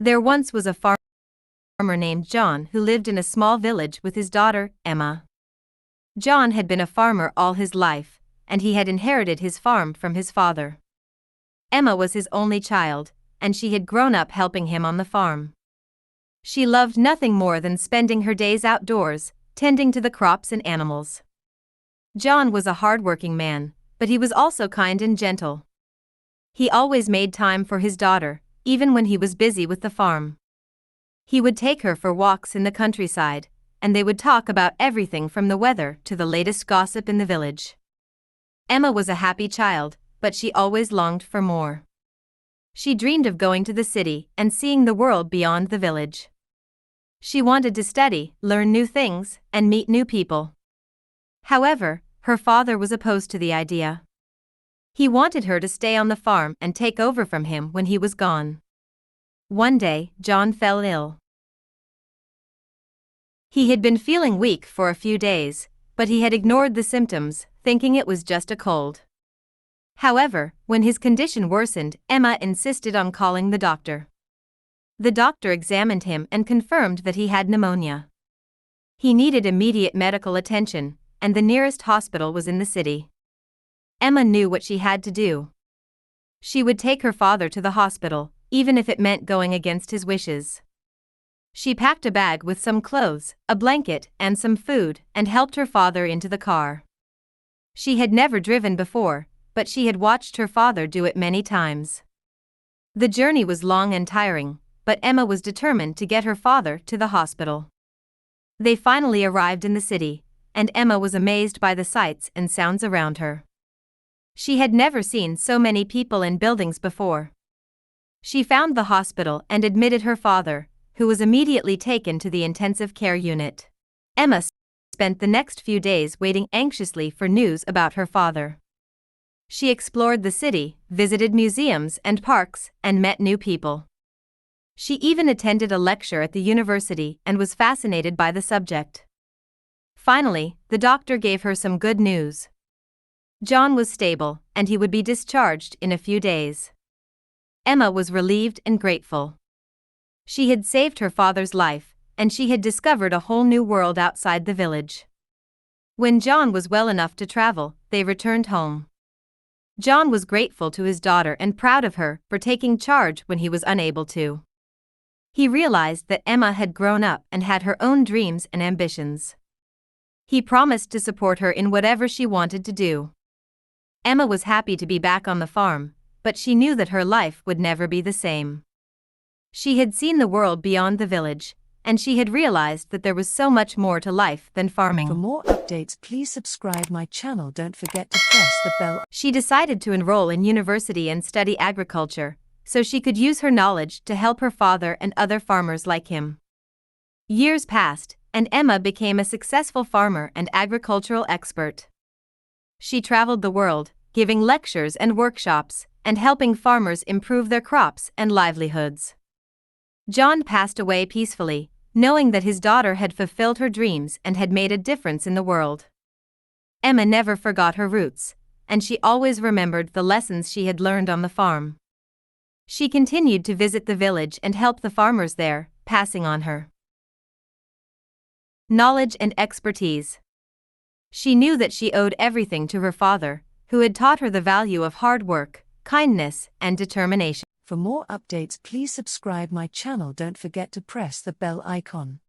There once was a farmer named John who lived in a small village with his daughter, Emma. John had been a farmer all his life, and he had inherited his farm from his father. Emma was his only child, and she had grown up helping him on the farm. She loved nothing more than spending her days outdoors, tending to the crops and animals. John was a hard-working man, but he was also kind and gentle. He always made time for his daughter, even when he was busy with the farm. He would take her for walks in the countryside, and they would talk about everything from the weather to the latest gossip in the village. Emma was a happy child, but she always longed for more. She dreamed of going to the city and seeing the world beyond the village. She wanted to study, learn new things, and meet new people. However, her father was opposed to the idea. He wanted her to stay on the farm and take over from him when he was gone. One day, John fell ill. He had been feeling weak for a few days, but he had ignored the symptoms, thinking it was just a cold. However, when his condition worsened, Emma insisted on calling the doctor. The doctor examined him and confirmed that he had pneumonia. He needed immediate medical attention, and the nearest hospital was in the city. Emma knew what she had to do. She would take her father to the hospital, even if it meant going against his wishes. She packed a bag with some clothes, a blanket, and some food, and helped her father into the car. She had never driven before, but she had watched her father do it many times. The journey was long and tiring, but Emma was determined to get her father to the hospital. They finally arrived in the city, and Emma was amazed by the sights and sounds around her. She had never seen so many people and buildings before. She found the hospital and admitted her father, who was immediately taken to the intensive care unit. Emma spent the next few days waiting anxiously for news about her father. She explored the city, visited museums and parks, and met new people. She even attended a lecture at the university and was fascinated by the subject. Finally, the doctor gave her some good news. John was stable, and he would be discharged in a few days. Emma was relieved and grateful. She had saved her father's life, and she had discovered a whole new world outside the village. When John was well enough to travel, they returned home. John was grateful to his daughter and proud of her for taking charge when he was unable to. He realized that Emma had grown up and had her own dreams and ambitions. He promised to support her in whatever she wanted to do. Emma was happy to be back on the farm, but she knew that her life would never be the same. She had seen the world beyond the village, and she had realized that there was so much more to life than farming. For more updates, please subscribe my channel. Don't forget to press the bell. She decided to enroll in university and study agriculture, so she could use her knowledge to help her father and other farmers like him. Years passed, and Emma became a successful farmer and agricultural expert. She traveled the world, giving lectures and workshops, and helping farmers improve their crops and livelihoods. John passed away peacefully, knowing that his daughter had fulfilled her dreams and had made a difference in the world. Emma never forgot her roots, and she always remembered the lessons she had learned on the farm. She continued to visit the village and help the farmers there, passing on her knowledge and expertise. She knew that she owed everything to her father, who had taught her the value of hard work, kindness, and determination. For more updates, please subscribe my channel. Don't forget to press the bell icon.